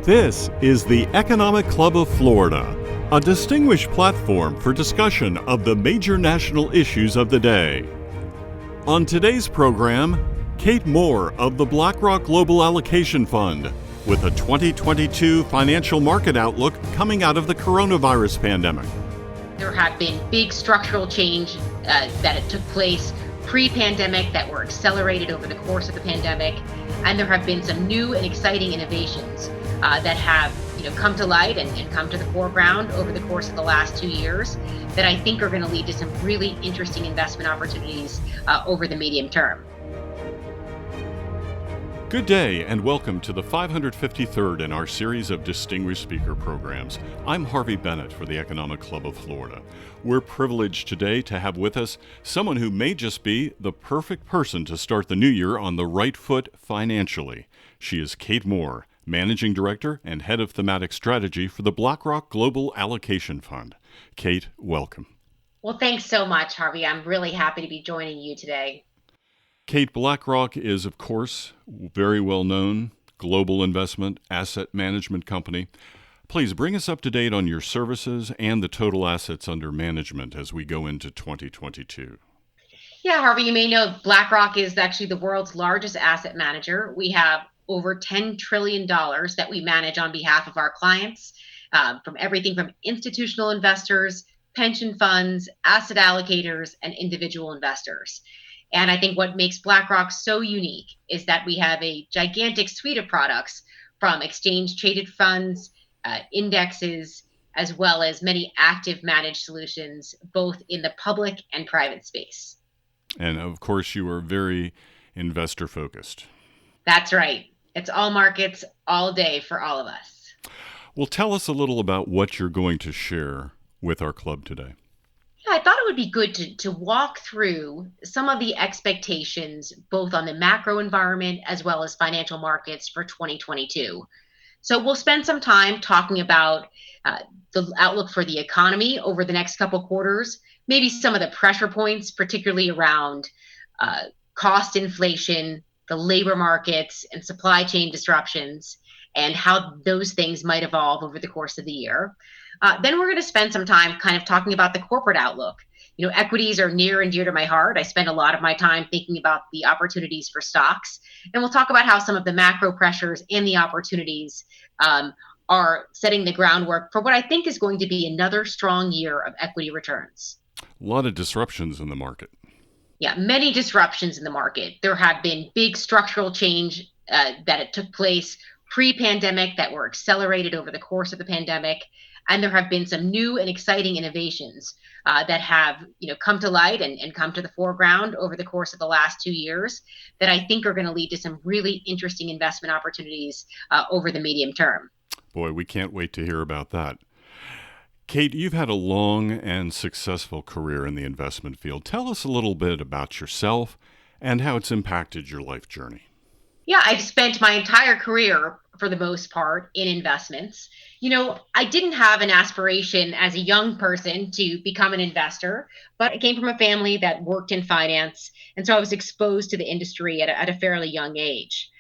This is the Economic Club of Florida, a distinguished platform for discussion of the major national issues of the day. On today's program, Kate Moore of the BlackRock Global Allocation Fund with a 2022 financial market outlook coming out of the coronavirus pandemic. There have been big structural change that it took place pre-pandemic that were accelerated over the course of the pandemic, and there have been some new and exciting innovations that have come to light and come to the foreground over the course of the last 2 years that I think are going to lead to some really interesting investment opportunities over the medium term. Good day and welcome to the 553rd in our series of Distinguished Speaker programs. I'm Harvey Bennett for the Economic Club of Florida. We're privileged today to have with us someone who may just be the perfect person to start the new year on the right foot financially. She is Kate Moore, Managing Director and Head of Thematic Strategy for the BlackRock Global Allocation Fund. Kate, welcome. Well, thanks so much, Harvey. I'm really happy to be joining you today. Kate, BlackRock is, of course, very well known global investment asset management company. Please bring us up to date on your services and the total assets under management as we go into 2022. Yeah, Harvey, you may know BlackRock is actually the world's largest asset manager. We have over $10 trillion that we manage on behalf of our clients, from everything from institutional investors, pension funds, asset allocators, and individual investors. And I think what makes BlackRock so unique is that we have a gigantic suite of products from exchange-traded funds, indexes, as well as many active managed solutions, both in the public and private space. And of course, you are very investor-focused. That's right. It's all markets, all day for all of us. Well, tell us a little about what you're going to share with our club today. I thought it would be good to walk through some of the expectations, both on the macro environment as well as financial markets for 2022. So we'll spend some time talking about the outlook for the economy over the next couple quarters, maybe some of the pressure points, particularly around cost inflation, the labor markets, and supply chain disruptions, and how those things might evolve over the course of the year. Then we're going to spend some time kind of talking about the corporate outlook. Equities are near and dear to my heart. I spend a lot of my time thinking about the opportunities for stocks. And we'll talk about how some of the macro pressures and the opportunities are setting the groundwork for what I think is going to be another strong year of equity returns. A lot of disruptions in the market. Yeah, many disruptions in the market. There have been big structural change that it took place pre-pandemic that were accelerated over the course of the pandemic. And there have been some new and exciting innovations that have come to light and come to the foreground over the course of the last 2 years that I think are going to lead to some really interesting investment opportunities over the medium term. Boy, we can't wait to hear about that. Kate, you've had a long and successful career in the investment field. Tell us a little bit about yourself and how it's impacted your life journey. Yeah, I've spent my entire career, for the most part, in investments. I didn't have an aspiration as a young person to become an investor, but I came from a family that worked in finance. And so I was exposed to the industry at a fairly young age.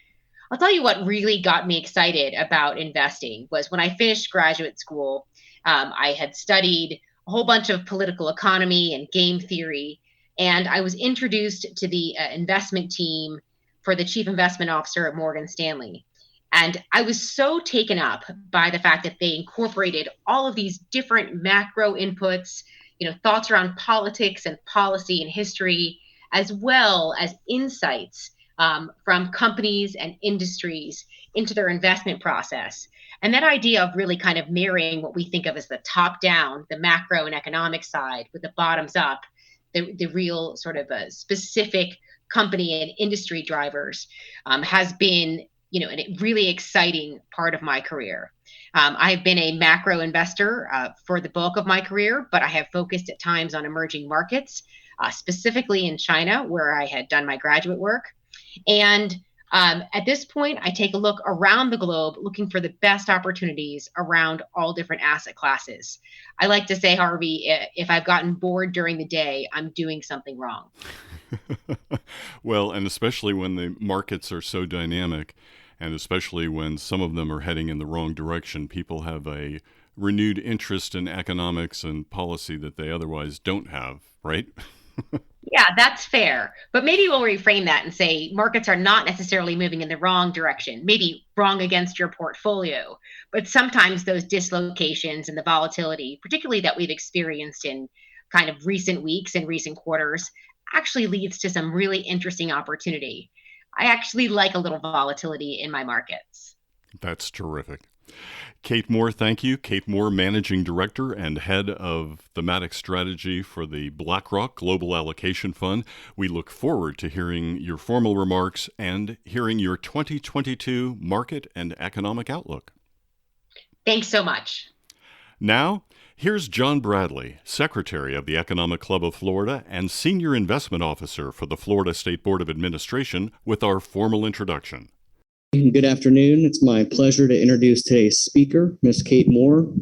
I'll tell you what really got me excited about investing was when I finished graduate school. I had studied a whole bunch of political economy and game theory, and I was introduced to the investment team for the chief investment officer at Morgan Stanley. And I was so taken up by the fact that they incorporated all of these different macro inputs, thoughts around politics and policy and history, as well as insights from companies and industries into their investment process. And that idea of really kind of marrying what we think of as the top down, the macro and economic side, with the bottoms up, the real sort of specific company and industry drivers has been a really exciting part of my career. I have been a macro investor for the bulk of my career, but I have focused at times on emerging markets, specifically in China, where I had done my graduate work. And at this point, I take a look around the globe, looking for the best opportunities around all different asset classes. I like to say, Harvey, if I've gotten bored during the day, I'm doing something wrong. Well, and especially when the markets are so dynamic And especially when some of them are heading in the wrong direction, people have a renewed interest in economics and policy that they otherwise don't have, right? Yeah, that's fair. But maybe we'll reframe that and say markets are not necessarily moving in the wrong direction, maybe wrong against your portfolio. But sometimes those dislocations and the volatility, particularly that we've experienced in kind of recent weeks and recent quarters, actually leads to some really interesting opportunity. I actually like a little volatility in my markets. That's terrific. Kate Moore, thank you. Kate Moore, Managing Director and Head of Thematic Strategy for the BlackRock Global Allocation Fund. We look forward to hearing your formal remarks and hearing your 2022 market and economic outlook. Thanks so much. Now, here's John Bradley, Secretary of the Economic Club of Florida and Senior Investment Officer for the Florida State Board of Administration, with our formal introduction. Good afternoon. It's my pleasure to introduce today's speaker, Ms. Kate Moore.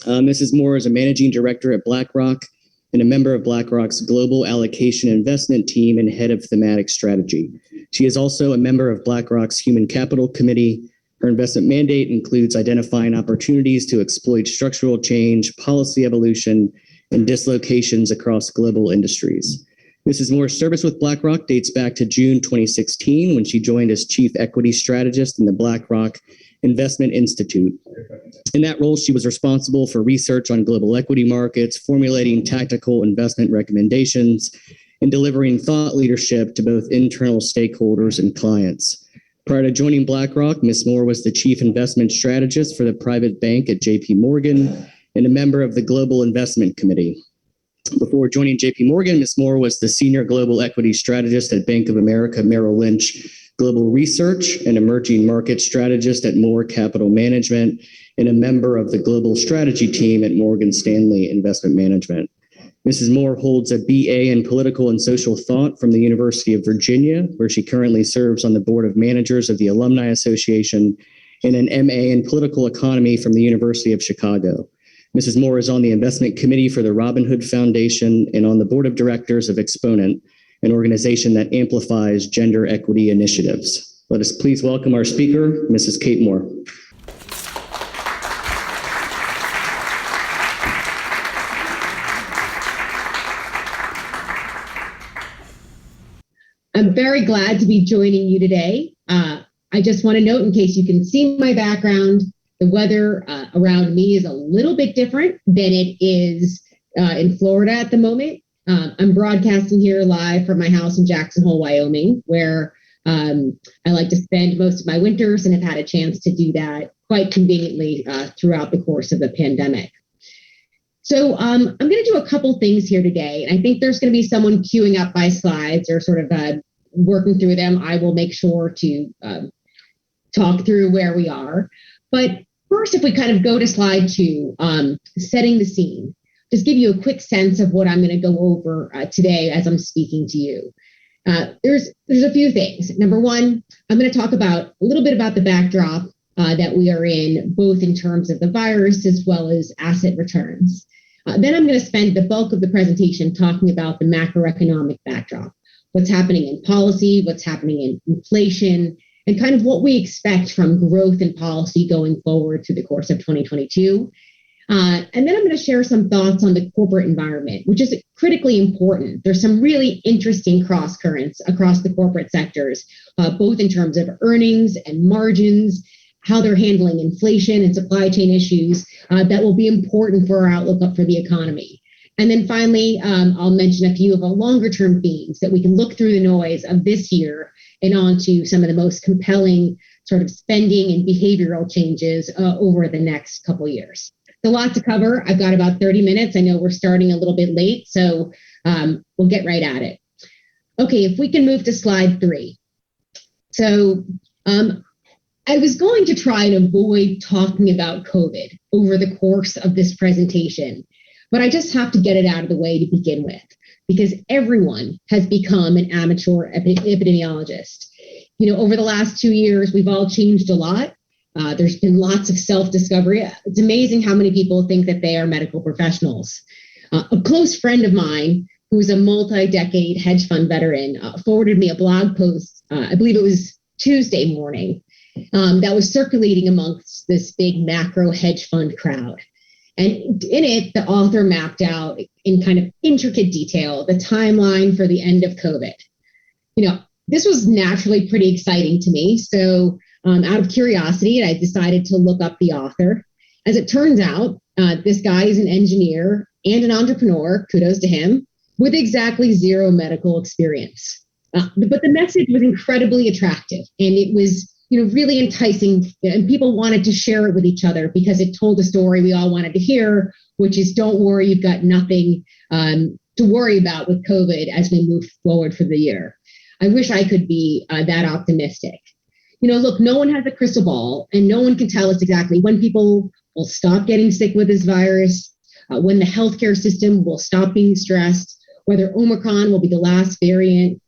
Mrs. Moore is a managing director at BlackRock and a member of BlackRock's Global Allocation Investment Team and head of Thematic Strategy. She is also a member of BlackRock's Human Capital Committee. Her investment mandate includes identifying opportunities to exploit structural change, policy evolution, and dislocations across global industries. Mrs. Moore's service with BlackRock dates back to June 2016, when she joined as Chief Equity Strategist in the BlackRock Investment Institute. In that role, she was responsible for research on global equity markets, formulating tactical investment recommendations, and delivering thought leadership to both internal stakeholders and clients. Prior to joining BlackRock, Ms. Moore was the Chief Investment Strategist for the private bank at JP Morgan and a member of the Global Investment Committee. Before joining JP Morgan, Ms. Moore was the Senior Global Equity Strategist at Bank of America Merrill Lynch Global Research and Emerging Market Strategist at Moore Capital Management and a member of the Global Strategy Team at Morgan Stanley Investment Management. Mrs. Moore holds a BA in Political and Social Thought from the University of Virginia, where she currently serves on the Board of Managers of the Alumni Association, and an MA in Political Economy from the University of Chicago. Mrs. Moore is on the investment committee for the Robin Hood Foundation and on the board of directors of Exponent, an organization that amplifies gender equity initiatives. Let us please welcome our speaker, Mrs. Kate Moore. I'm very glad to be joining you today. I just want to note, in case you can see my background, the weather around me is a little bit different than it is in Florida at the moment. I'm broadcasting here live from my house in Jackson Hole, Wyoming, where I like to spend most of my winters and have had a chance to do that quite conveniently throughout the course of the pandemic. So I'm going to do a couple things here today. And I think there's going to be someone queuing up my slides or sort of working through them. I will make sure to talk through where we are. But first, if we kind of go to slide 2, setting the scene, just give you a quick sense of what I'm going to go over today as I'm speaking to you. There's a few things. Number one, I'm going to talk about a little bit about the backdrop that we are in, both in terms of the virus as well as asset returns. Then I'm going to spend the bulk of the presentation talking about the macroeconomic backdrop, what's happening in policy, what's happening in inflation, and kind of what we expect from growth and policy going forward through the course of 2022. And then I'm going to share some thoughts on the corporate environment, which is critically important. There's some really interesting cross currents across the corporate sectors, both in terms of earnings and margins, how they're handling inflation and supply chain issues that will be important for our outlook for the economy. And then finally, I'll mention a few of the longer term themes that we can look through the noise of this year and onto some of the most compelling sort of spending and behavioral changes over the next couple of years. So a lot to cover. I've got about 30 minutes. I know we're starting a little bit late, so we'll get right at it. Okay, if we can move to slide 3. So I was going to try and avoid talking about COVID over the course of this presentation, but I just have to get it out of the way to begin with, because everyone has become an amateur epidemiologist. You know, over the last 2 years, we've all changed a lot. There's been lots of self-discovery. It's amazing how many people think that they are medical professionals. A close friend of mine, who's a multi-decade hedge fund veteran, forwarded me a blog post, I believe it was Tuesday morning. that was circulating amongst this big macro hedge fund crowd. And in it, the author mapped out in kind of intricate detail the timeline for the end of COVID. This was naturally pretty exciting to me. So out of curiosity, I decided to look up the author. As it turns out, this guy is an engineer and an entrepreneur, kudos to him, with exactly zero medical experience. But the message was incredibly attractive, and it was really enticing, and people wanted to share it with each other because it told a story we all wanted to hear, which is, don't worry, you've got nothing to worry about with COVID as we move forward for the year. I wish I could be that optimistic. Look, no one has a crystal ball, and no one can tell us exactly when people will stop getting sick with this virus, when the healthcare system will stop being stressed, whether Omicron will be the last variant,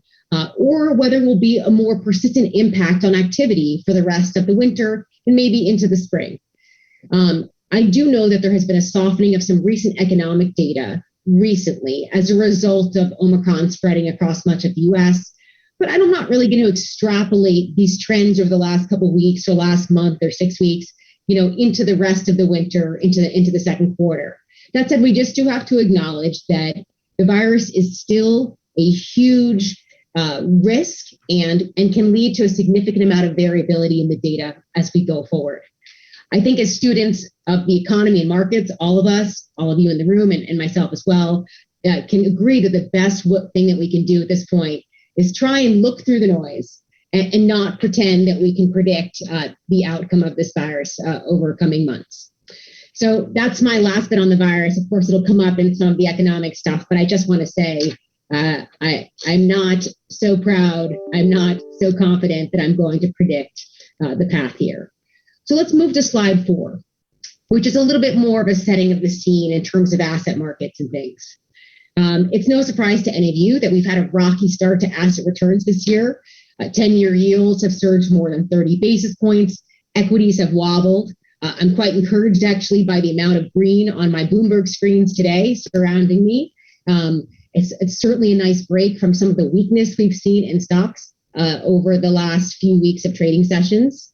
or whether will be a more persistent impact on activity for the rest of the winter and maybe into the spring. I do know that there has been a softening of some recent economic data recently as a result of Omicron spreading across much of the US, but I'm not really going to extrapolate these trends over the last couple of weeks or last month or 6 weeks, into the rest of the winter, into the second quarter. That said, we just do have to acknowledge that the virus is still a huge risk and can lead to a significant amount of variability in the data as we go forward. I think as students of the economy and markets, all of us, all of you in the room and myself as well, can agree that the best thing that we can do at this point is try and look through the noise and not pretend that we can predict the outcome of this virus over coming months. So that's my last bit on the virus. Of course, it'll come up in some of the economic stuff, but I just want to say I'm not so proud. I'm not so confident that I'm going to predict the path here. So let's move to slide 4, which is a little bit more of a setting of the scene in terms of asset markets and things. It's no surprise to any of you that we've had a rocky start to asset returns this year. 10-year yields have surged more than 30 basis points. Equities have wobbled. I'm quite encouraged, actually, by the amount of green on my Bloomberg screens today surrounding me. It's certainly a nice break from some of the weakness we've seen in stocks over the last few weeks of trading sessions.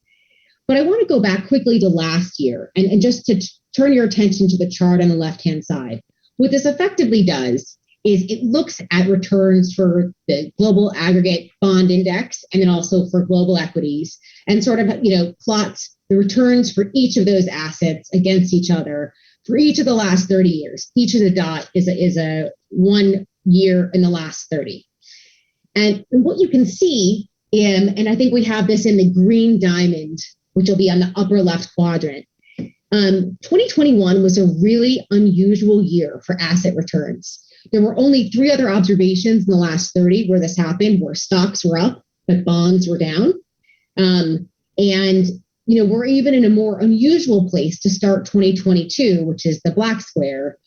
But I want to go back quickly to last year and just to turn your attention to the chart on the left-hand side. What this effectively does is it looks at returns for the global aggregate bond index and then also for global equities and sort of, plots the returns for each of those assets against each other for each of the last 30 years. Each of the dot is a 1 year in the last 30. And what you can see, and I think we have this in the green diamond, which will be on the upper left quadrant. 2021 was a really unusual year for asset returns. There were only 3 other observations in the last 30 where this happened, where stocks were up, but bonds were down. We're even in a more unusual place to start 2022, which is the black square,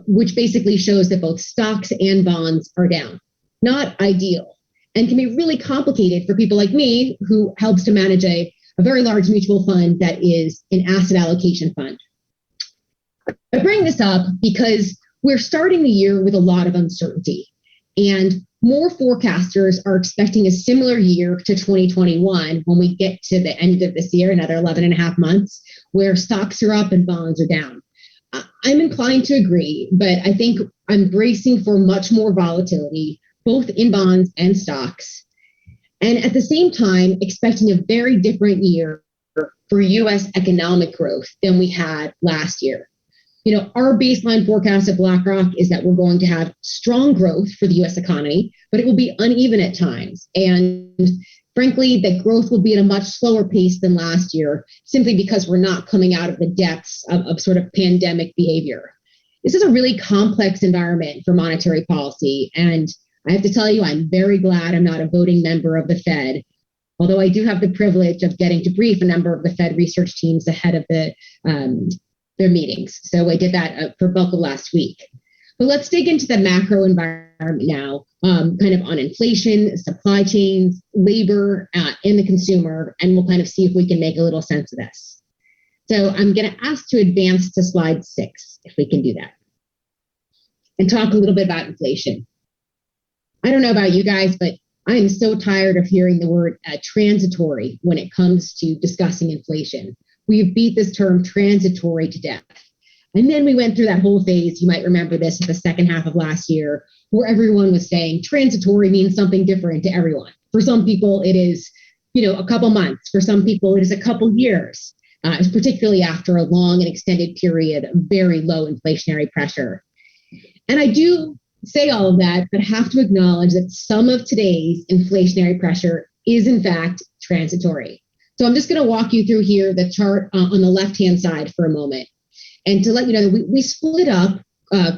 which basically shows that both stocks and bonds are down. Not ideal, and can be really complicated for people like me, who helps to manage a very large mutual fund that is an asset allocation fund. I bring this up because we're starting the year with a lot of uncertainty, and more forecasters are expecting a similar year to 2021 when we get to the end of this year, another 11 and a half months, where stocks are up and bonds are down. I'm inclined to agree, but I think I'm bracing for much more volatility, both in bonds and stocks. And at the same time, expecting a very different year for US economic growth than we had last year. Our baseline forecast at BlackRock is that we're going to have strong growth for the US economy, but it will be uneven at times. And frankly, that growth will be at a much slower pace than last year, simply because we're not coming out of the depths of sort of pandemic behavior. This is a really complex environment for monetary policy. And I have to tell you, I'm very glad I'm not a voting member of the Fed, although I do have the privilege of getting to brief a number of the Fed research teams ahead of their meetings. So I did that for bulk of last week. But let's dig into the macro environment now, kind of on inflation, supply chains, labor, and the consumer, and we'll kind of see if we can make a little sense of this. So I'm going to ask to advance to slide 6, if we can do that, and talk a little bit about inflation. I don't know about you guys, but I am so tired of hearing the word transitory when it comes to discussing inflation. We've beat this term transitory to death. And then we went through that whole phase. You might remember this in the second half of last year, where everyone was saying transitory means something different to everyone. For some people, it is, a couple months. For some people, it is a couple years, particularly after a long and extended period of very low inflationary pressure. And I do say all of that, but have to acknowledge that some of today's inflationary pressure is in fact transitory. So I'm just going to walk you through here the chart on the left-hand side for a moment. And to let you know, we split up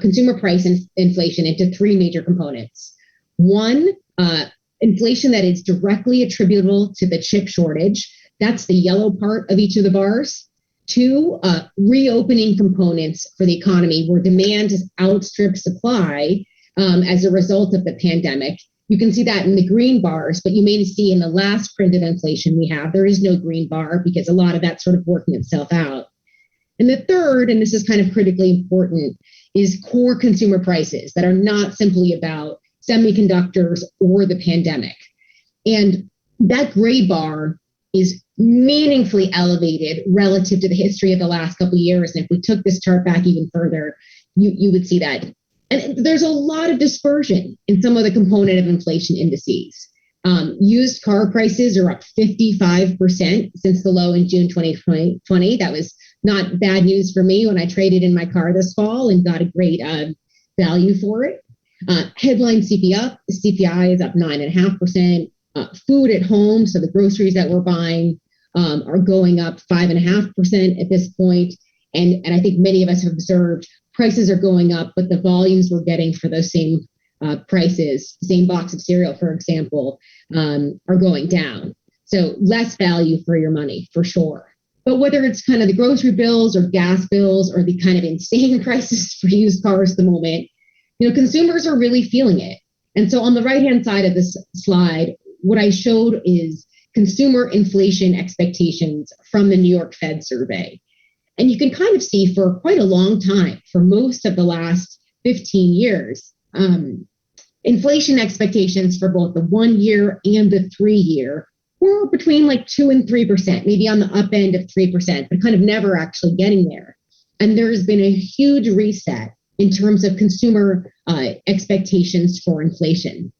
consumer price inflation into three major components. One, inflation that is directly attributable to the chip shortage. That's the yellow part of each of the bars. Two, reopening components for the economy where demand has outstripped supply as a result of the pandemic. You can see that in the green bars, but you may see in the last printed inflation we have, there is no green bar because a lot of that's sort of working itself out. And the third, and this is kind of critically important, is core consumer prices that are not simply about semiconductors or the pandemic. And that gray bar is meaningfully elevated relative to the history of the last couple of years. And if we took this chart back even further, you would see that. And there's a lot of dispersion in some of the component of inflation indices. Used car prices are up 55% since the low in June 2020. That was not bad news for me when I traded in my car this fall and got a great value for it. Headline CPI is up 9.5%. Food at home, so the groceries that we're buying, are going up 5.5% at this point. And I think many of us have observed prices are going up, but the volumes we're getting for those same prices, same box of cereal, for example, are going down. So less value for your money, for sure. But whether it's kind of the grocery bills or gas bills or the kind of insane prices for used cars at the moment, consumers are really feeling it. And so on the right-hand side of this slide, what I showed is consumer inflation expectations from the New York Fed survey. And you can kind of see for quite a long time, for most of the last 15 years, inflation expectations for both the 1 year and the 3 year were between like 2 and 3%, maybe on the up end of 3%, but kind of never actually getting there. And there's been a huge reset in terms of consumer expectations for inflation.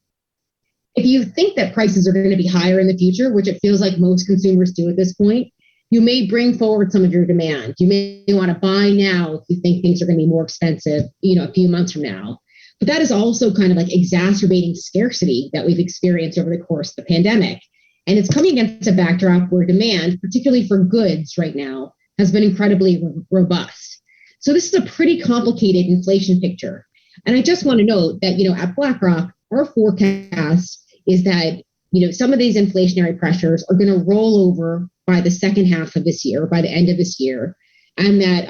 If you think that prices are going to be higher in the future, which it feels like most consumers do at this point, you may bring forward some of your demand. You may want to buy now if you think things are going to be more expensive, a few months from now. But that is also kind of like exacerbating scarcity that we've experienced over the course of the pandemic. And it's coming against a backdrop where demand, particularly for goods right now, has been incredibly robust. So this is a pretty complicated inflation picture. And I just want to note that, at BlackRock, our forecast is that, some of these inflationary pressures are going to roll over by the second half of this year, by the end of this year, and that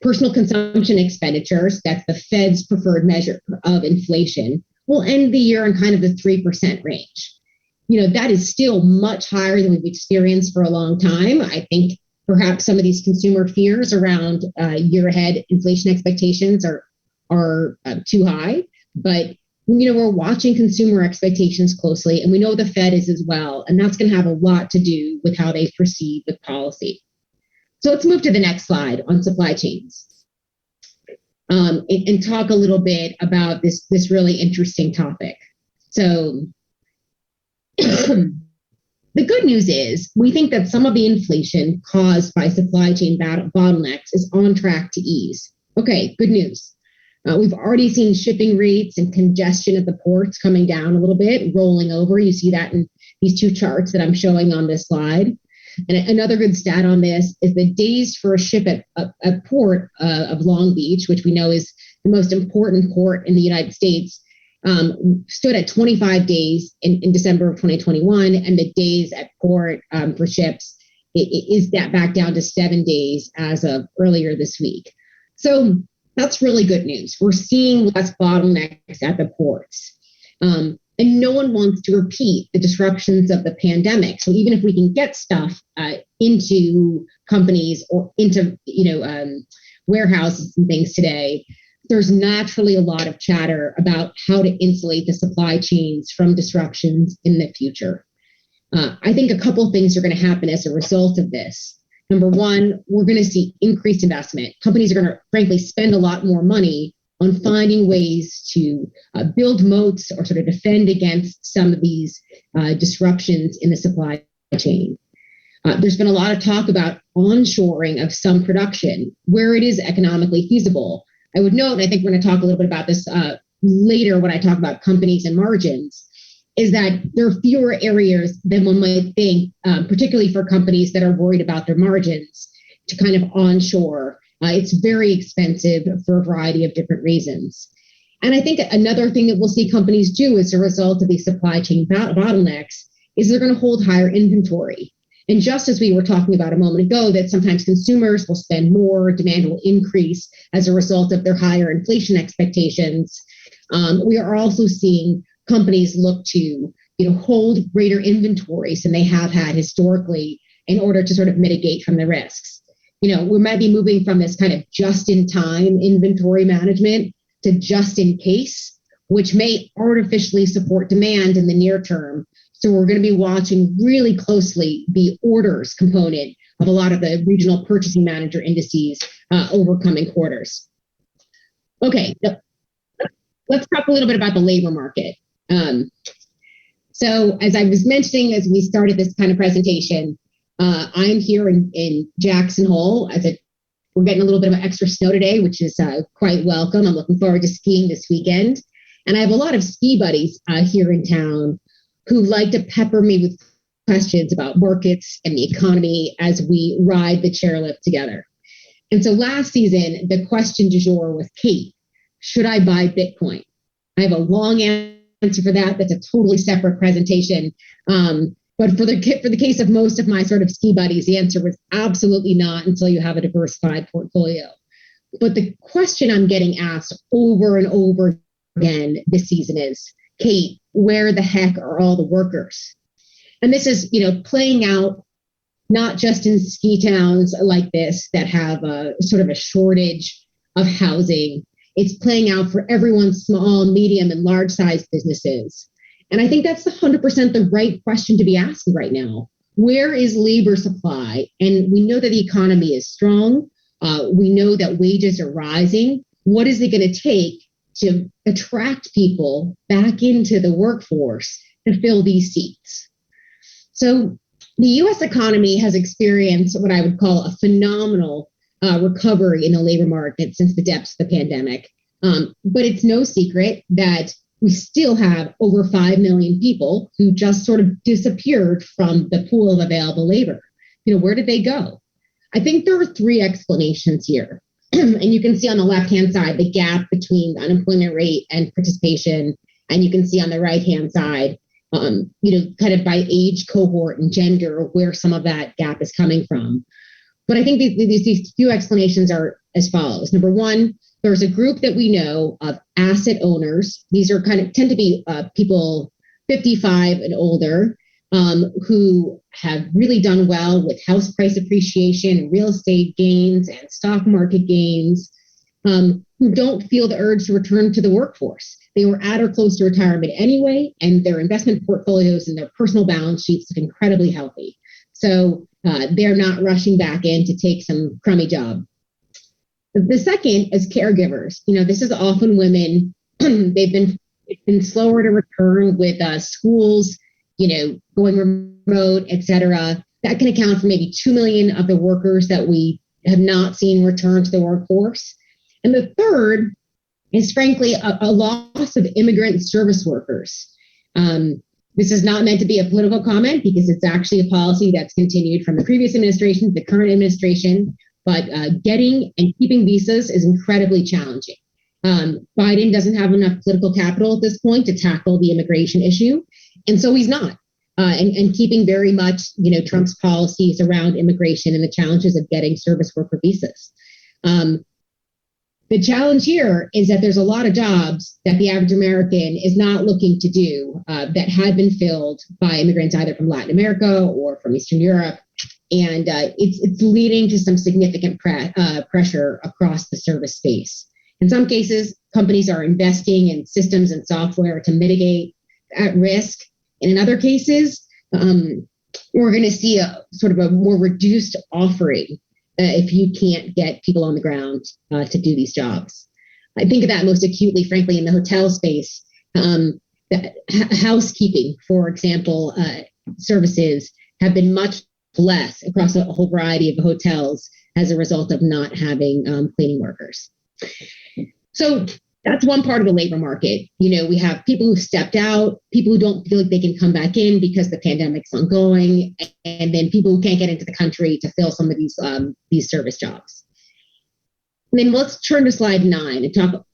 personal consumption expenditures, that's the Fed's preferred measure of inflation, will end the year in kind of the 3% range. That is still much higher than we've experienced for a long time. I think perhaps some of these consumer fears around year ahead inflation expectations are too high, but we're watching consumer expectations closely, and we know the Fed is as well, and that's going to have a lot to do with how they proceed with policy. So let's move to the next slide on supply chains and talk a little bit about this really interesting topic. So the good news is we think that some of the inflation caused by supply chain bottlenecks is on track to ease. Okay, good news. We've already seen shipping rates and congestion at the ports coming down a little bit, rolling over. You see that in these two charts that I'm showing on this slide. And another good stat on this is the days for a ship at port of Long Beach, which we know is the most important port in the United States, stood at 25 days in December of 2021, and the days at port for ships is that back down to 7 days as of earlier this week. So that's really good news. We're seeing less bottlenecks at the ports. And no one wants to repeat the disruptions of the pandemic. So even if we can get stuff into companies or into warehouses and things today, there's naturally a lot of chatter about how to insulate the supply chains from disruptions in the future. I think a couple of things are going to happen as a result of this. Number one, we're going to see increased investment. Companies are going to, frankly, spend a lot more money on finding ways to build moats or sort of defend against some of these disruptions in the supply chain. There's been a lot of talk about onshoring of some production where it is economically feasible. I would note, and I think we're going to talk a little bit about this later when I talk about companies and margins, is that there are fewer areas than one might think, particularly for companies that are worried about their margins, to kind of onshore. It's very expensive for a variety of different reasons. And I think another thing that we'll see companies do as a result of these supply chain bottlenecks is they're going to hold higher inventory. And just as we were talking about a moment ago, that sometimes consumers will spend more, demand will increase as a result of their higher inflation expectations, we are also seeing companies look to hold greater inventories than they have had historically in order to sort of mitigate from the risks. We might be moving from this kind of just-in-time inventory management to just-in-case, which may artificially support demand in the near term. So we're going to be watching really closely the orders component of a lot of the regional purchasing manager indices over coming quarters. Okay, let's talk a little bit about the labor market. So as I was mentioning, as we started this kind of presentation, I'm here in Jackson Hole. We're getting a little bit of extra snow today, which is quite welcome. I'm looking forward to skiing this weekend. And I have a lot of ski buddies here in town who like to pepper me with questions about markets and the economy as we ride the chairlift together. And so last season, the question du jour was, Kate, should I buy Bitcoin? I have a long answer for that. That's a totally separate presentation. But for the case of most of my sort of ski buddies, the answer was absolutely not until you have a diversified portfolio. But the question I'm getting asked over and over again this season is, Kate, where the heck are all the workers? And this is, playing out not just in ski towns like this that have a sort of a shortage of housing. It's playing out for everyone's small, medium, and large-sized businesses. And I think that's 100% the right question to be asking right now. Where is labor supply? And we know that the economy is strong. We know that wages are rising. What is it going to take to attract people back into the workforce to fill these seats? So the U.S. economy has experienced what I would call a phenomenal recovery in the labor market since the depths of the pandemic. But it's no secret that we still have over 5 million people who just sort of disappeared from the pool of available labor. Where did they go? I think there are three explanations here. And you can see on the left-hand side the gap between the unemployment rate and participation. And you can see on the right-hand side, kind of by age cohort and gender, where some of that gap is coming from. But I think these few explanations are as follows. Number one, there's a group that we know of asset owners. These are tend to be people 55 and older who have really done well with house price appreciation, real estate gains, and stock market gains, who don't feel the urge to return to the workforce. They were at or close to retirement anyway, and their investment portfolios and their personal balance sheets look incredibly healthy. So they're not rushing back in to take some crummy job. The second is caregivers. This is often women. It's been slower to return with schools, going remote, et cetera. That can account for maybe 2 million of the workers that we have not seen return to the workforce. And the third is, frankly, a loss of immigrant service workers. This is not meant to be a political comment because it's actually a policy that's continued from the previous administration to the current administration. But getting and keeping visas is incredibly challenging. Biden doesn't have enough political capital at this point to tackle the immigration issue. And so he's not. And keeping very much, Trump's policies around immigration and the challenges of getting service worker visas. The challenge here is that there's a lot of jobs that the average American is not looking to do that had been filled by immigrants either from Latin America or from Eastern Europe. And it's leading to some significant pressure across the service space. In some cases, companies are investing in systems and software to mitigate that risk. And in other cases, we're going to see a sort of a more reduced offering if you can't get people on the ground to do these jobs. I think of that most acutely, frankly, in the hotel space. Housekeeping, for example, services have been much less across a whole variety of hotels as a result of not having cleaning workers. So that's one part of the labor market. We have people who stepped out, people who don't feel like they can come back in because the pandemic's ongoing, and then people who can't get into the country to fill some of these service jobs. And then let's turn to slide 9 and talk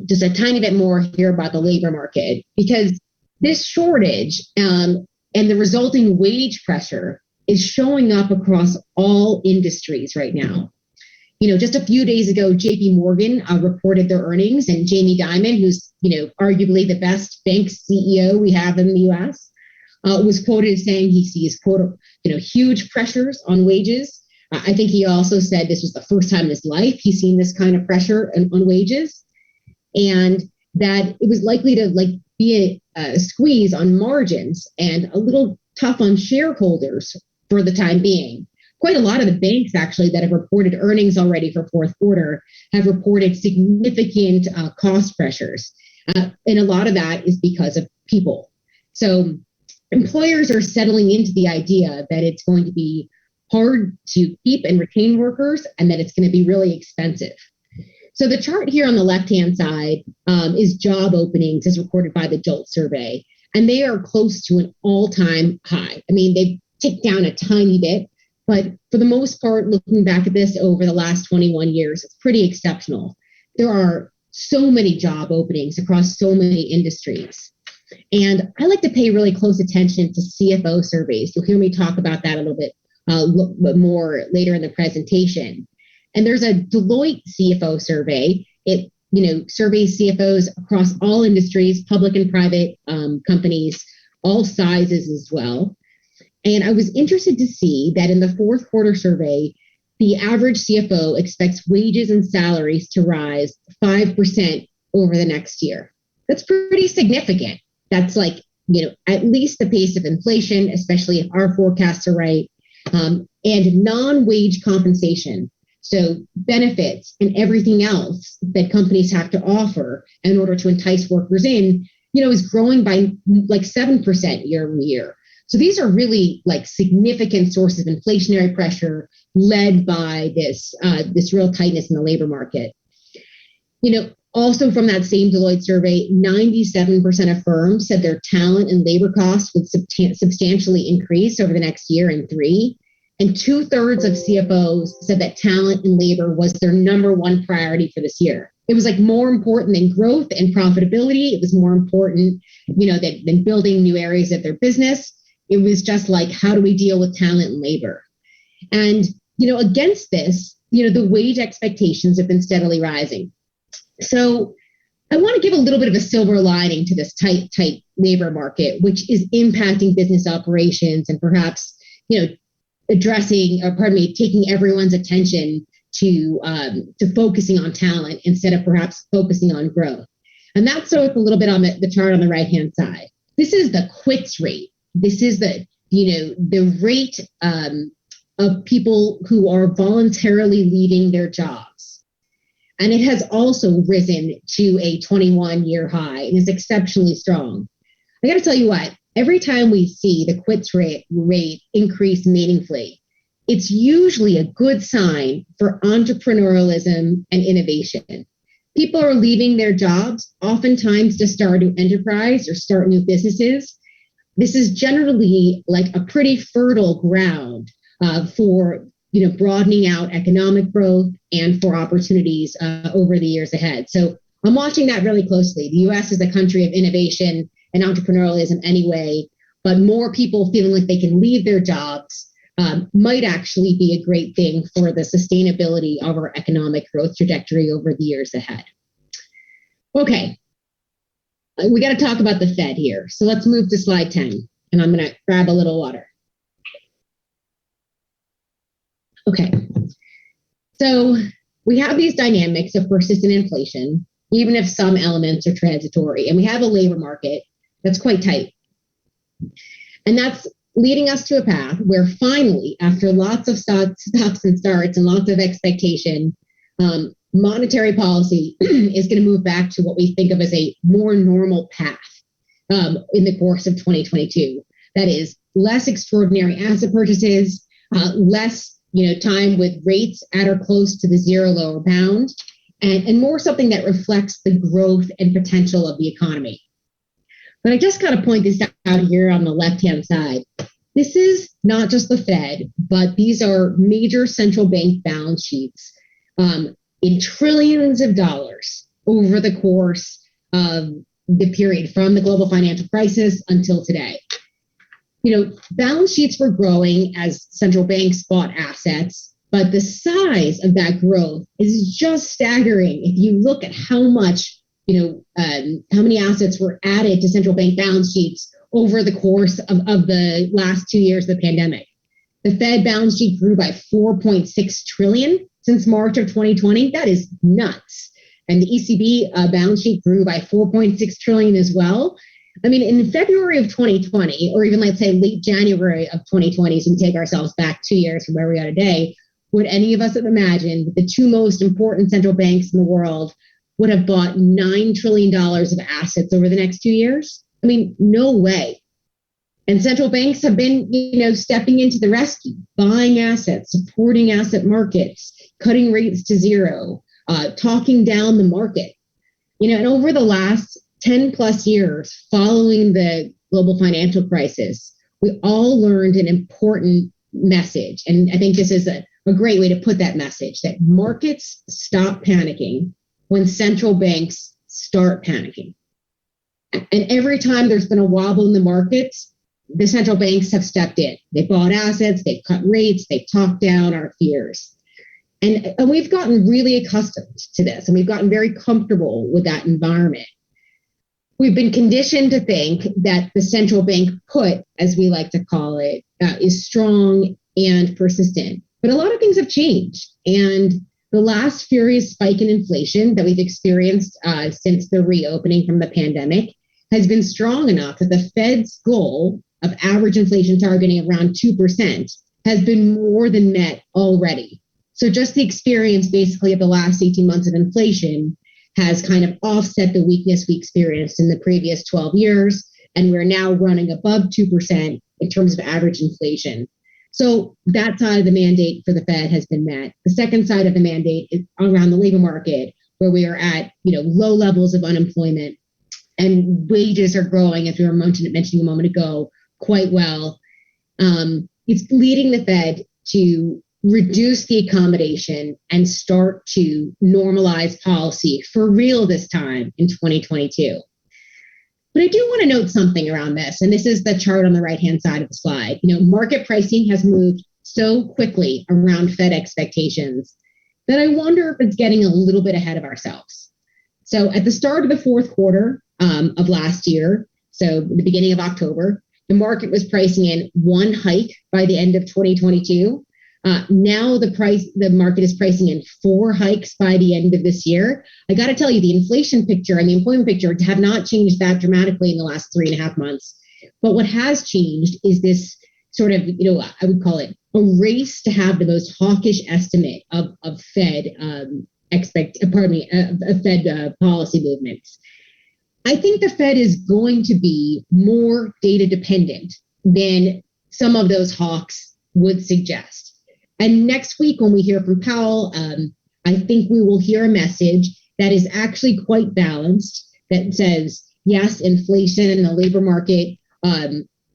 just a tiny bit more here about the labor market, because this shortage and the resulting wage pressure is showing up across all industries right now. Just a few days ago, JP Morgan reported their earnings, and Jamie Dimon, who's, arguably the best bank CEO we have in the US, was quoted as saying he sees, quote, huge pressures on wages. I think he also said this was the first time in his life he's seen this kind of pressure on wages, and that it was likely to be a squeeze on margins and a little tough on shareholders for the time being. Quite a lot of the banks actually that have reported earnings already for fourth quarter have reported significant cost pressures. And a lot of that is because of people. So employers are settling into the idea that it's going to be hard to keep and retain workers, and that it's going to be really expensive. So the chart here on the left-hand side is job openings as reported by the JOLT survey, and they are close to an all-time high. I mean, they've ticked down a tiny bit, but for the most part, looking back at this over the last 21 years, it's pretty exceptional. There are so many job openings across so many industries. And I like to pay really close attention to CFO surveys. You'll hear me talk about that a little bit more later in the presentation. And there's a Deloitte CFO survey. It surveys CFOs across all industries, public and private companies, all sizes as well. And I was interested to see that in the fourth quarter survey, the average CFO expects wages and salaries to rise 5% over the next year. That's pretty significant. That's at least the pace of inflation, especially if our forecasts are right, and non-wage compensation. So benefits and everything else that companies have to offer in order to entice workers in, is growing by 7% year over year. So these are really significant sources of inflationary pressure led by this real tightness in the labor market. Also from that same Deloitte survey, 97% of firms said their talent and labor costs would substantially increase over the next year and 3. And 2/3 of CFOs said that talent and labor was their number one priority for this year. It was more important than growth and profitability. It was more important, than building new areas of their business. It was just how do we deal with talent and labor? And, against this, the wage expectations have been steadily rising. So I want to give a little bit of a silver lining to this tight labor market, which is impacting business operations and perhaps, taking everyone's attention to focusing on talent instead of perhaps focusing on growth. And that's so it's a little bit on the chart on the right-hand side. This is the quits rate. This is the rate of people who are voluntarily leaving their jobs. And it has also risen to a 21-year high and is exceptionally strong. I got to tell you what, every time we see the quits rate increase meaningfully, it's usually a good sign for entrepreneurialism and innovation. People are leaving their jobs, oftentimes to start a new enterprise or start new businesses. This is generally a pretty fertile ground for broadening out economic growth and for opportunities over the years ahead. So I'm watching that really closely. The U.S. is a country of innovation and entrepreneurialism anyway, but more people feeling like they can leave their jobs might actually be a great thing for the sustainability of our economic growth trajectory over the years ahead. Okay, we got to talk about the Fed here. So let's move to slide 10, and I'm going to grab a little water. Okay, so we have these dynamics of persistent inflation, even if some elements are transitory, and we have a labor market that's quite tight. And that's leading us to a path where finally, after lots of stops and starts and lots of expectation, monetary policy is going to move back to what we think of as a more normal path in the course of 2022. That is less extraordinary asset purchases, less time with rates at or close to the zero lower bound, and more something that reflects the growth and potential of the economy. But I just got to point this out here on the left-hand side. This is not just the Fed, but these are major central bank balance sheets in trillions of dollars over the course of the period from the global financial crisis until today. Balance sheets were growing as central banks bought assets, but the size of that growth is just staggering. If you look at how much, how many assets were added to central bank balance sheets over the course of the last 2 years of the pandemic. The Fed balance sheet grew by 4.6 trillion since March of 2020. That is nuts. And the ECB balance sheet grew by 4.6 trillion as well. I mean, in February of 2020, or even let's say late January of 2020, so we take ourselves back 2 years from where we are today, would any of us have imagined that the two most important central banks in the world would have bought $9 trillion of assets over the next 2 years? I mean, no way. And central banks have been, stepping into the rescue, buying assets, supporting asset markets, cutting rates to zero, talking down the market. And over the last 10 plus years following the global financial crisis, we all learned an important message. And I think this is a great way to put that message, that markets stop panicking when central banks start panicking. And every time there's been a wobble in the markets, the central banks have stepped in. They bought assets, they've cut rates, they've talked down our fears. And we've gotten really accustomed to this, and we've gotten very comfortable with that environment. We've been conditioned to think that the central bank put, as we like to call it, is strong and persistent. But a lot of things have changed. And the last furious spike in inflation that we've experienced since the reopening from the pandemic has been strong enough that the Fed's goal of average inflation targeting around 2% has been more than met already. So just the experience basically of the last 18 months of inflation has kind of offset the weakness we experienced in the previous 12 years. And we're now running above 2% in terms of average inflation. So that side of the mandate for the Fed has been met. The second side of the mandate is around the labor market, where we are at low levels of unemployment and wages are growing, as we were mentioning a moment ago, quite well. It's leading the Fed to reduce the accommodation and start to normalize policy for real this time in 2022. But I do want to note something around this, and this is the chart on the right-hand side of the slide. Market pricing has moved so quickly around Fed expectations that I wonder if it's getting a little bit ahead of ourselves. So at the start of the fourth quarter of last year, so the beginning of October, the market was pricing in one hike by the end of 2022. Now the market is pricing in 4 hikes by the end of this year. I got to tell you, the inflation picture and the employment picture have not changed that dramatically in the last 3.5 months. But what has changed is this sort of, I would call it a race to have the most hawkish estimate of Fed Fed policy movements. I think the Fed is going to be more data dependent than some of those hawks would suggest. And next week, when we hear from Powell, I think we will hear a message that is actually quite balanced, that says, yes, inflation and the labor market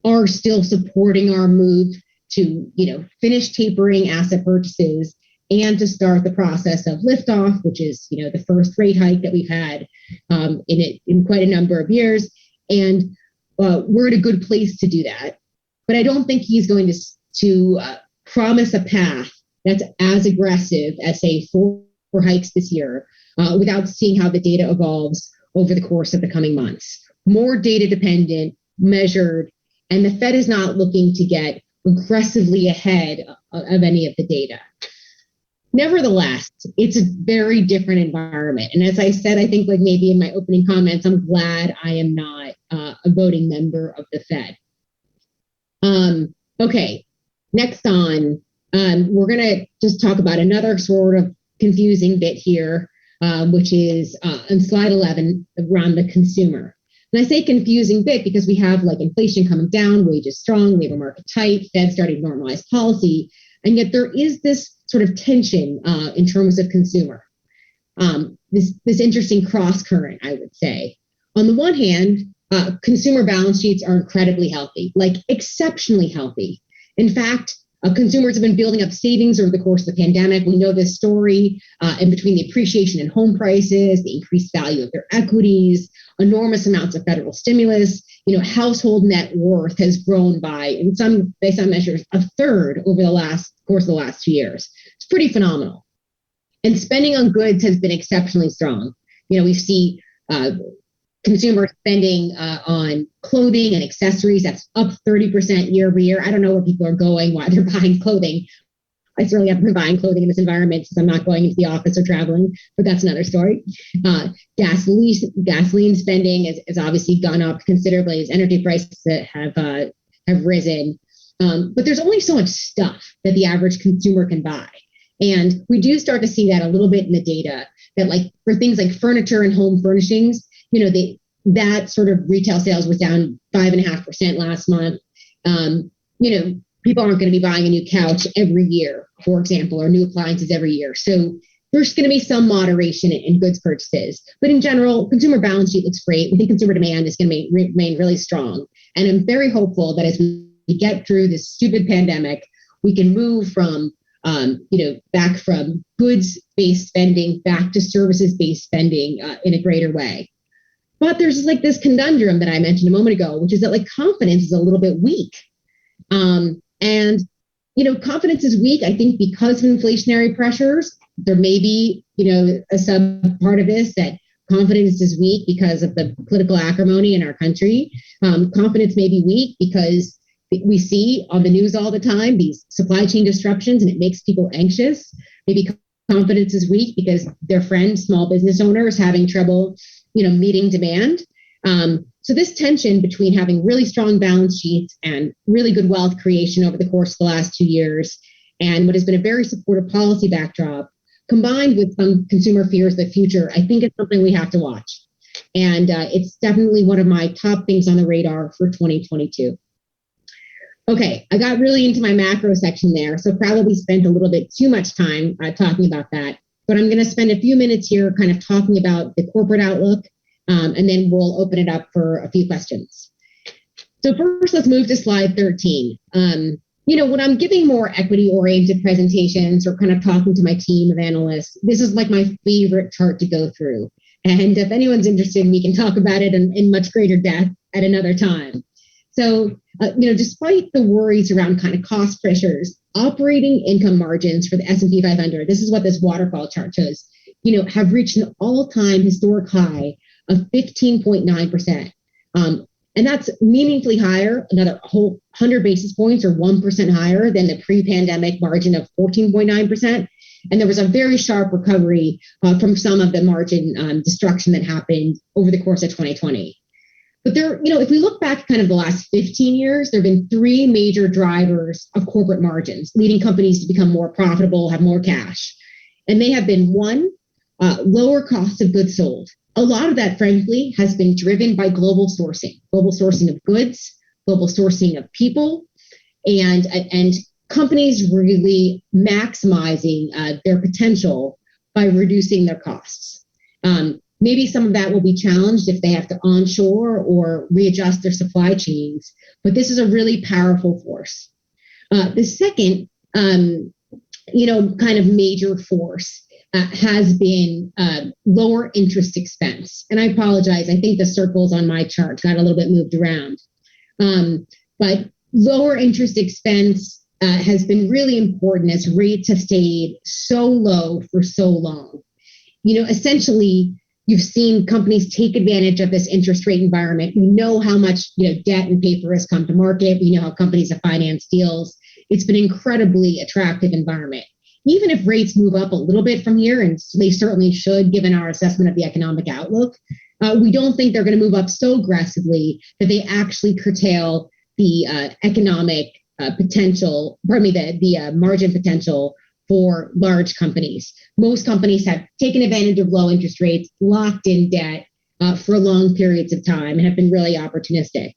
are still supporting our move to, finish tapering asset purchases and to start the process of liftoff, which is, the first rate hike that we've had in quite a number of years. And we're in a good place to do that. But I don't think he's going to promise a path that's as aggressive as, say, 4 hikes this year without seeing how the data evolves over the course of the coming months. More data dependent, measured, and the Fed is not looking to get aggressively ahead of any of the data. Nevertheless, it's a very different environment. And as I said, I think like maybe in my opening comments, I'm glad I am not a voting member of the Fed. Okay, next on, we're going to just talk about another sort of confusing bit here, which is on slide 11 around the consumer. And I say confusing bit because we have like inflation coming down, wages strong, labor market tight, Fed starting to normalize policy. And yet there is this sort of tension in terms of consumer. This interesting cross current, I would say. On the one hand, consumer balance sheets are incredibly healthy, like exceptionally healthy. In fact, consumers have been building up savings over the course of the pandemic. We know this story in between the appreciation in home prices, the increased value of their equities, enormous amounts of federal stimulus. Household net worth has grown by some measures, a third over the course of the last 2 years. It's pretty phenomenal. And spending on goods has been exceptionally strong. We see consumer spending on clothing and accessories, that's up 30% year over year. I don't know where people are going, why they're buying clothing. I certainly haven't been buying clothing in this environment since I'm not going into the office or traveling, but that's another story. Gasoline spending has obviously gone up considerably as energy prices have risen. But there's only so much stuff that the average consumer can buy. And we do start to see that a little bit in the data that like for things like furniture and home furnishings, that sort of retail sales was down 5.5% last month. People aren't going to be buying a new couch every year, for example, or new appliances every year. So there's going to be some moderation in goods purchases. But in general, consumer balance sheet looks great. We think consumer demand is going to remain really strong. And I'm very hopeful that as we get through this stupid pandemic, we can move from back from goods-based spending back to services-based spending in a greater way. But there's like this conundrum that I mentioned a moment ago, which is that like confidence is a little bit weak. Confidence is weak, I think, because of inflationary pressures. There may be, a sub part of this that confidence is weak because of the political acrimony in our country. Confidence may be weak because we see on the news all the time these supply chain disruptions and it makes people anxious. Maybe confidence is weak because their friends, small business owners, having trouble, meeting demand. So this tension between having really strong balance sheets and really good wealth creation over the course of the last 2 years and what has been a very supportive policy backdrop, combined with some consumer fears of the future, I think it's something we have to watch. And it's definitely one of my top things on the radar for 2022. Okay, I got really into my macro section there, so probably spent a little bit too much time talking about that. But I'm going to spend a few minutes here kind of talking about the corporate outlook, and then we'll open it up for a few questions. So first, let's move to slide 13. When I'm giving more equity-oriented presentations or kind of talking to my team of analysts, this is like my favorite chart to go through. And if anyone's interested, we can talk about it in much greater depth at another time. So, despite the worries around kind of cost pressures, operating income margins for the S&P 500, this is what this waterfall chart shows, have reached an all-time historic high of 15.9%. And that's meaningfully higher, another whole 100 basis points or 1% higher than the pre-pandemic margin of 14.9%. And there was a very sharp recovery from some of the margin destruction that happened over the course of 2020. But if we look back kind of the last 15 years, there have been three major drivers of corporate margins, leading companies to become more profitable, have more cash. And they have been one, lower cost of goods sold. A lot of that, frankly, has been driven by global sourcing of goods, global sourcing of people, and companies really maximizing their potential by reducing their costs. Maybe some of that will be challenged if they have to onshore or readjust their supply chains, but this is a really powerful force. The second, kind of major force has been lower interest expense. And I apologize, I think the circles on my chart got a little bit moved around. But lower interest expense has been really important as rates have stayed so low for so long. Essentially, you've seen companies take advantage of this interest rate environment. We know how much debt and paper has come to market. We know how companies have financed deals. It's been an incredibly attractive environment. even if rates move up a little bit from here, and they certainly should given our assessment of the economic outlook, we don't think they're going to move up so aggressively that they actually curtail the economic potential, the margin potential for large companies. Most companies have taken advantage of low interest rates, locked in debt for long periods of time, and have been really opportunistic.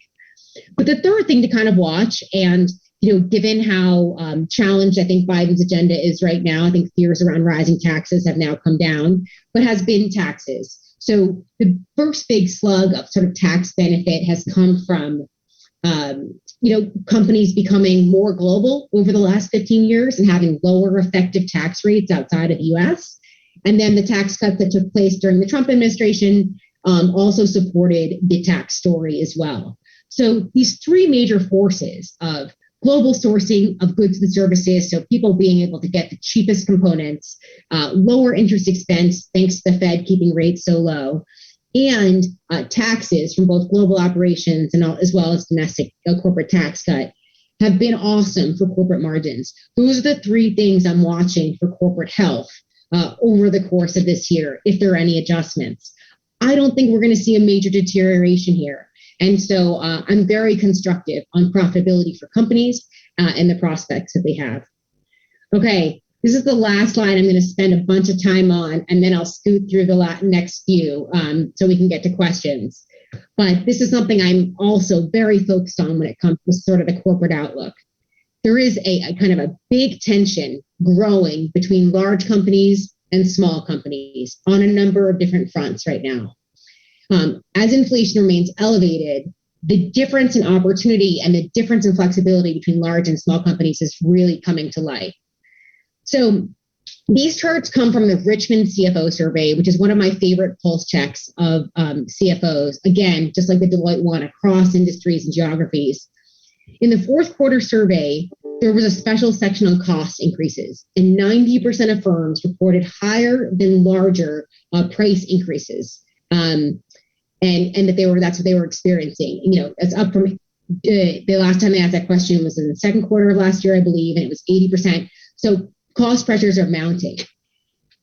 But the third thing to kind of watch, and given how challenged I think Biden's agenda is right now, I think fears around rising taxes have now come down, but has been taxes. So the first big slug of sort of tax benefit has come from companies becoming more global over the last 15 years and having lower effective tax rates outside of the US. And then the tax cuts that took place during the Trump administration also supported the tax story as well. So these three major forces of global sourcing of goods and services, so people being able to get the cheapest components, lower interest expense thanks to the Fed keeping rates so low, and taxes from both global operations and as well as domestic corporate tax cut have been awesome for corporate margins. Those are the three things I'm watching for corporate health over the course of this year, if there are any adjustments. I don't think we're going to see a major deterioration here. And so I'm very constructive on profitability for companies and the prospects that they have. Okay, this is the last slide I'm going to spend a bunch of time on, and then I'll scoot through the next few so we can get to questions. But this is something I'm also very focused on when it comes to sort of the corporate outlook. There is a kind of a big tension growing between large companies and small companies on a number of different fronts right now. As inflation remains elevated, the difference in opportunity and the difference in flexibility between large and small companies is really coming to light. So these charts come from the Richmond CFO survey, which is one of my favorite pulse checks of CFOs. Again, just like the Deloitte one, across industries and geographies. In the fourth quarter survey, there was a special section on cost increases, and 90% of firms reported higher than larger price increases. And that's what they were experiencing. It's up from the last time they asked that question was in the second quarter of last year, I believe, and it was 80%. So cost pressures are mounting.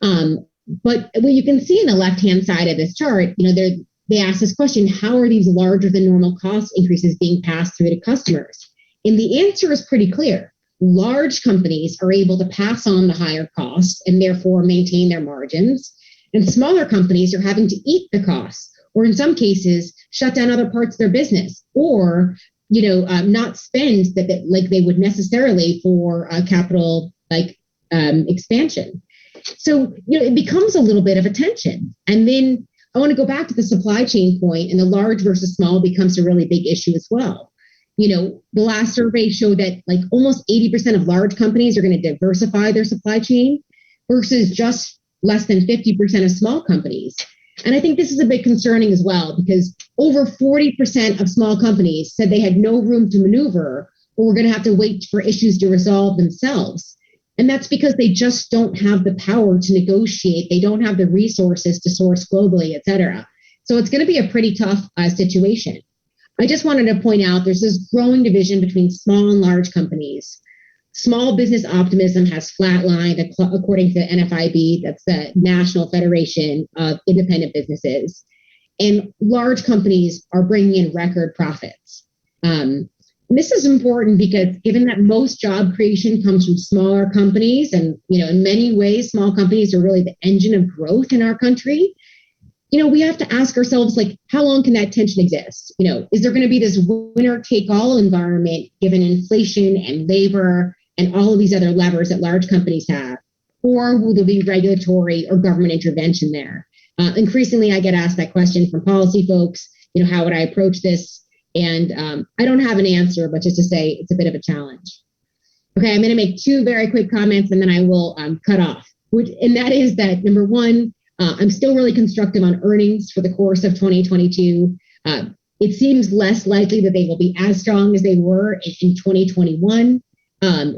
But what you can see in the left-hand side of this chart, they ask this question: how are these larger than normal cost increases being passed through to customers? And the answer is pretty clear. Large companies are able to pass on the higher costs and therefore maintain their margins, and smaller companies are having to eat the costs, or in some cases, shut down other parts of their business, or not spend that like they would necessarily for capital expansion. So it becomes a little bit of a tension. And then I want to go back to the supply chain point, and the large versus small becomes a really big issue as well. The last survey showed that almost 80% of large companies are going to diversify their supply chain versus just less than 50% of small companies. And I think this is a bit concerning as well, because over 40% of small companies said they had no room to maneuver, or were going to have to wait for issues to resolve themselves. And that's because they just don't have the power to negotiate. They don't have the resources to source globally, et cetera. So it's going to be a pretty tough situation. I just wanted to point out there's this growing division between small and large companies. Small business optimism has flatlined, according to the NFIB, that's the National Federation of Independent Businesses. And large companies are bringing in record profits. And this is important because given that most job creation comes from smaller companies, and in many ways, small companies are really the engine of growth in our country, we have to ask ourselves, how long can that tension exist? Is there going to be this winner-take-all environment given inflation and labor and all of these other levers that large companies have? Or will there be regulatory or government intervention there? Increasingly, I get asked that question from policy folks. How would I approach this? And I don't have an answer, but just to say it's a bit of a challenge. Okay, I'm going to make two very quick comments, and then I will cut off. And that is that, number one, I'm still really constructive on earnings for the course of 2022. It seems less likely that they will be as strong as they were in 2021,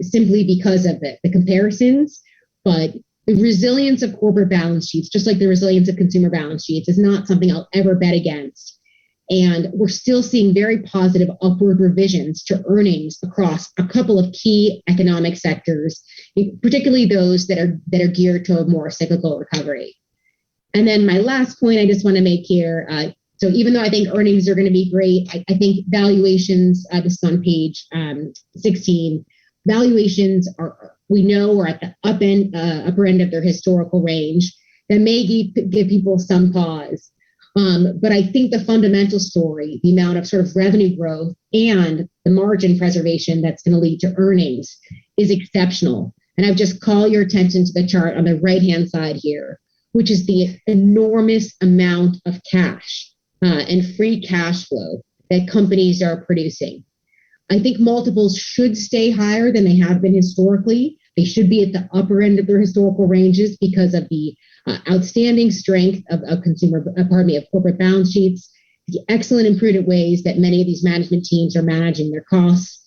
simply because of the comparisons. But the resilience of corporate balance sheets, just like the resilience of consumer balance sheets, is not something I'll ever bet against. And we're still seeing very positive upward revisions to earnings across a couple of key economic sectors, particularly those that are geared to a more cyclical recovery. And then my last point I just want to make here, so even though I think earnings are going to be great, I think valuations, this is on page 16, valuations we know are at the upper end of their historical range. That may give people some pause. But I think the fundamental story, the amount of sort of revenue growth and the margin preservation that's going to lead to earnings is exceptional. And I've just call your attention to the chart on the right-hand side here, which is the enormous amount of cash and free cash flow that companies are producing. I think multiples should stay higher than they have been historically. They should be at the upper end of their historical ranges because of the outstanding strength of corporate balance sheets, the excellent and prudent ways that many of these management teams are managing their costs,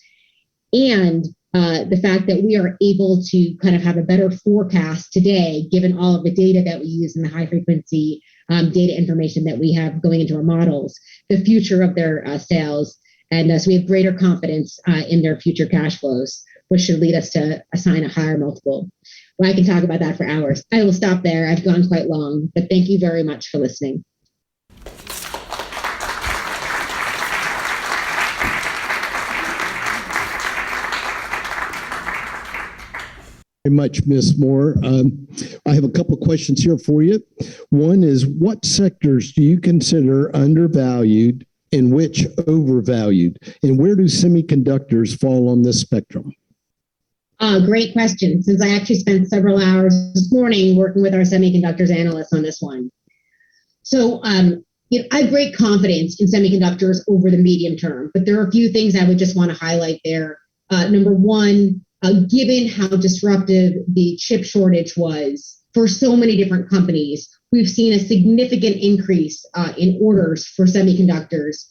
and the fact that we are able to kind of have a better forecast today, given all of the data that we use in the high frequency data information that we have going into our models, the future of their sales. And so we have greater confidence in their future cash flows, which should lead us to assign a higher multiple. Well, I can talk about that for hours. I will stop there. I've gone quite long, but thank you very much for listening. Very much, Ms. Moore. I have a couple of questions here for you. One is, what sectors do you consider undervalued and which overvalued? And where do semiconductors fall on this spectrum? Great question, since I actually spent several hours this morning working with our semiconductors analysts on this one. So I have great confidence in semiconductors over the medium term, but there are a few things I would just want to highlight there. Number one, given how disruptive the chip shortage was for so many different companies, we've seen a significant increase in orders for semiconductors,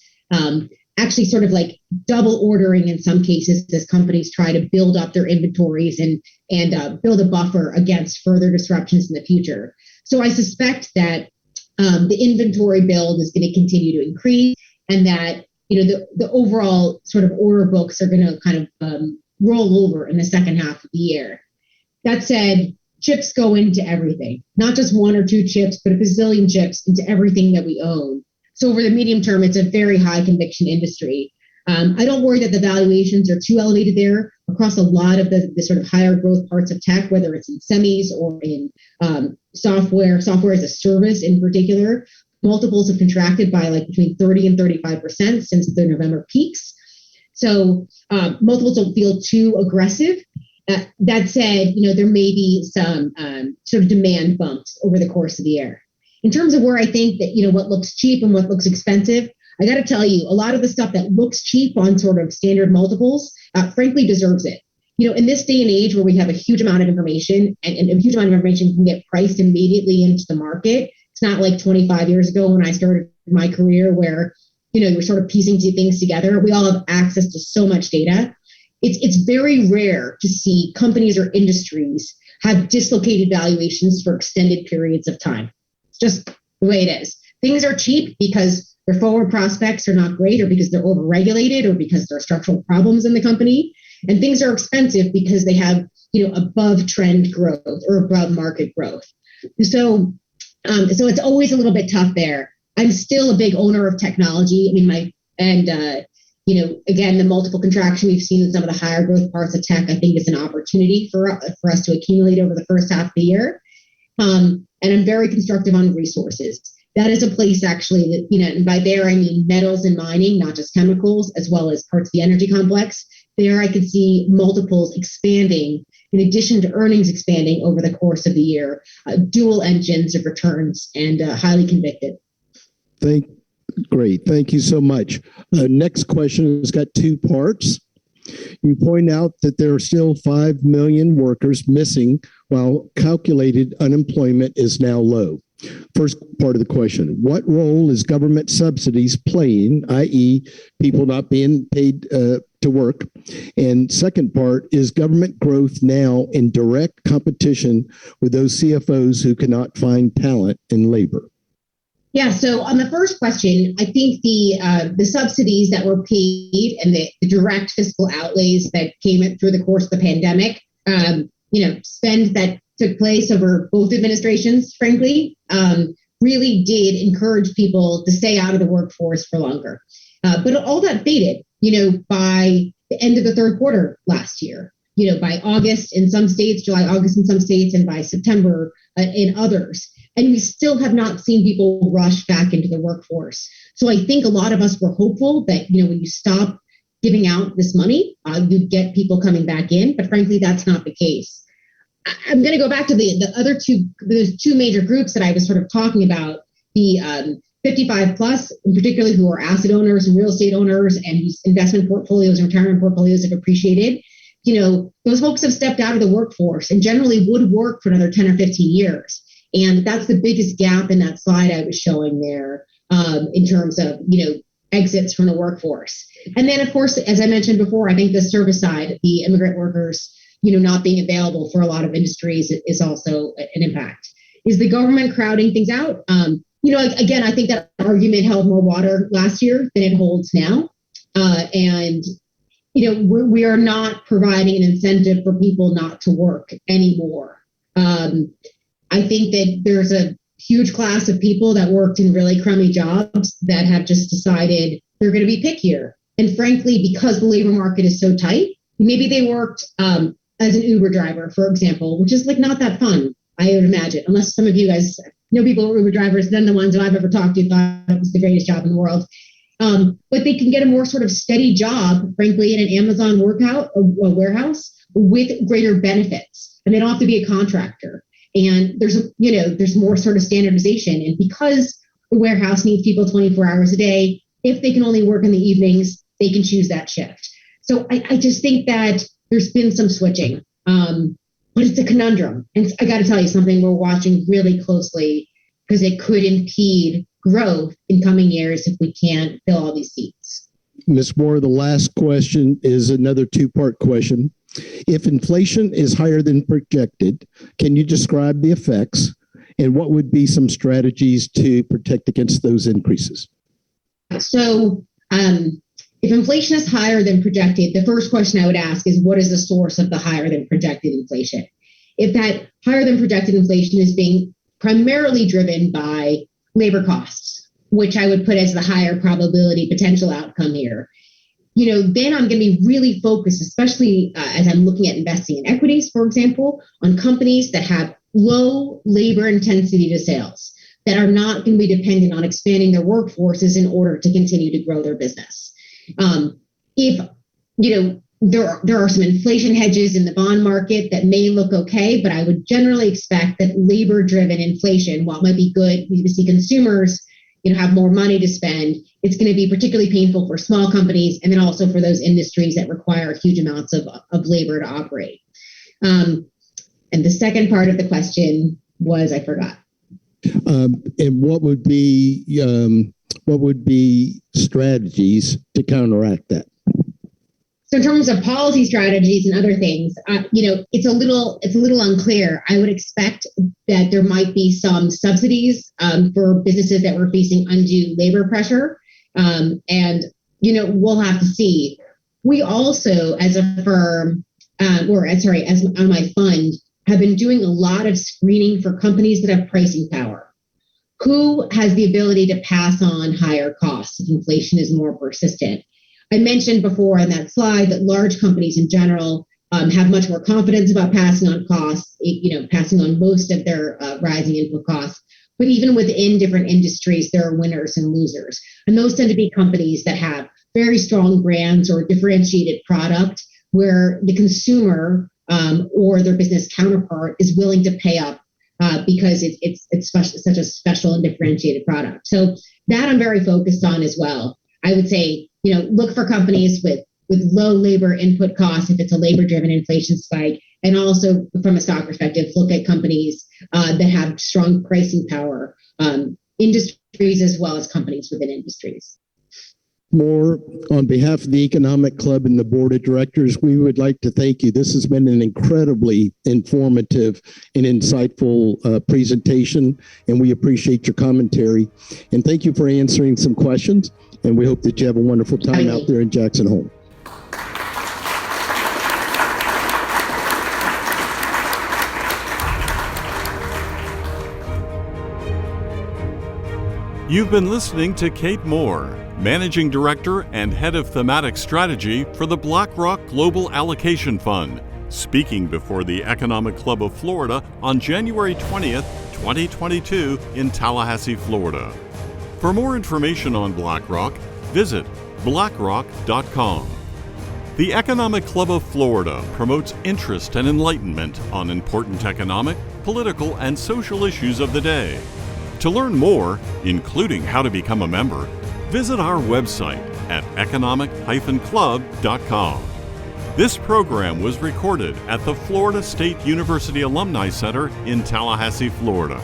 actually sort of like double ordering in some cases as companies try to build up their inventories and build a buffer against further disruptions in the future. So I suspect that the inventory build is going to continue to increase, and that the overall sort of order books are going to kind of roll over in the second half of the year. That said, chips go into everything, not just one or two chips, but a bazillion chips into everything that we own. So over the medium term, it's a very high conviction industry. I don't worry that the valuations are too elevated there across a lot of the sort of higher growth parts of tech, whether it's in semis or in software as a service in particular. Multiples have contracted by like between 30 and 35% since the November peaks. So multiples don't feel too aggressive. That said, there may be some sort of demand bumps over the course of the year. In terms of where I think that, what looks cheap and what looks expensive, I got to tell you, a lot of the stuff that looks cheap on sort of standard multiples, frankly, deserves it. In this day and age where we have a huge amount of information and a huge amount of information can get priced immediately into the market. It's not like 25 years ago when I started my career where, you were sort of piecing things together. We all have access to so much data. It's very rare to see companies or industries have dislocated valuations for extended periods of time. It's just the way it is. Things are cheap because their forward prospects are not great, or because they're overregulated, or because there are structural problems in the company. And things are expensive because they have, above trend growth or above market growth. So it's always a little bit tough there. I'm still a big owner of technology. Again, the multiple contraction we've seen in some of the higher growth parts of tech, I think is an opportunity for us to accumulate over the first half of the year. And I'm very constructive on resources. That is a place actually that, and by there I mean metals and mining, not just chemicals, as well as parts of the energy complex. There I could see multiples expanding in addition to earnings expanding over the course of the year, dual engines of returns, and highly convicted. Great. Thank you so much. Next question has got two parts. You point out that there are still 5 million workers missing while calculated unemployment is now low. First part of the question, what role is government subsidies playing, i.e. people not being paid to work? And second part, is government growth now in direct competition with those CFOs who cannot find talent in labor? Yeah. So on the first question, I think the subsidies that were paid and the direct fiscal outlays that came in through the course of the pandemic, spend that took place over both administrations, frankly, really did encourage people to stay out of the workforce for longer. But all that faded, by the end of the third quarter last year. By August in some states, July, August in some states, and by September in others. And we still have not seen people rush back into the workforce. So I think a lot of us were hopeful that, when you stop giving out this money, you'd get people coming back in. But frankly, that's not the case. I'm going to go back to the other those two major groups that I was sort of talking about, the 55 plus, particularly who are asset owners and real estate owners and whose investment portfolios and retirement portfolios have appreciated. Those folks have stepped out of the workforce and generally would work for another 10 or 15 years. And that's the biggest gap in that slide I was showing there in terms of, exits from the workforce. And then, of course, as I mentioned before, I think the service side, the immigrant workers, not being available for a lot of industries is also an impact. Is the government crowding things out? Again, I think that argument held more water last year than it holds now. We are not providing an incentive for people not to work anymore. I think that there's a huge class of people that worked in really crummy jobs that have just decided they're going to be pickier. And frankly, because the labor market is so tight, maybe they worked as an Uber driver, for example, which is not that fun, I would imagine, unless some of you guys know people who are Uber drivers, then the ones who I've ever talked to thought it was the greatest job in the world. But they can get a more sort of steady job, frankly, in an Amazon warehouse with greater benefits. And they don't have to be a contractor. And there's more sort of standardization. And because the warehouse needs people 24 hours a day, if they can only work in the evenings, they can choose that shift. So I just think that there's been some switching. But it's a conundrum. And I got to tell you something we're watching really closely because it could impede growth in coming years if we can't fill all these seats. Ms. Moore, the last question is another two-part question. If inflation is higher than projected, can you describe the effects and what would be some strategies to protect against those increases? So if inflation is higher than projected, the first question I would ask is what is the source of the higher than projected inflation? If that higher than projected inflation is being primarily driven by labor costs, which I would put as the higher probability potential outcome here, then I'm going to be really focused, especially as I'm looking at investing in equities, for example, on companies that have low labor intensity to sales, that are not going to be dependent on expanding their workforces in order to continue to grow their business. If, there are some inflation hedges in the bond market that may look okay, but I would generally expect that labor-driven inflation, while it might be good, we see consumers have more money to spend, it's going to be particularly painful for small companies and then also for those industries that require huge amounts of labor to operate. And the second part of the question was, I forgot. And what would be strategies to counteract that? So in terms of policy strategies and other things, it's a little unclear. I would expect that there might be some subsidies for businesses that were facing undue labor pressure. And we'll have to see. We also, as a firm, as on my fund, have been doing a lot of screening for companies that have pricing power. Who has the ability to pass on higher costs if inflation is more persistent? I mentioned before on that slide that large companies in general have much more confidence about passing on costs, passing on most of their rising input costs. But even within different industries, there are winners and losers. And those tend to be companies that have very strong brands or differentiated product where the consumer or their business counterpart is willing to pay up because it's such a special and differentiated product. So that I'm very focused on as well. I would say, look for companies with low labor input costs if it's a labor-driven inflation spike. And also from a stock perspective, look at companies that have strong pricing power, industries as well as companies within industries. Moore, on behalf of the Economic Club and the Board of Directors, we would like to thank you. This has been an incredibly informative and insightful presentation, and we appreciate your commentary. And thank you for answering some questions, and we hope that you have a wonderful time out there in Jackson Hole. You've been listening to Kate Moore, Managing Director and Head of Thematic Strategy for the BlackRock Global Allocation Fund, speaking before the Economic Club of Florida on January 20th, 2022 in Tallahassee, Florida. For more information on BlackRock, visit blackrock.com. The Economic Club of Florida promotes interest and enlightenment on important economic, political, and social issues of the day. To learn more, including how to become a member, visit our website at economic-club.com. This program was recorded at the Florida State University Alumni Center in Tallahassee, Florida.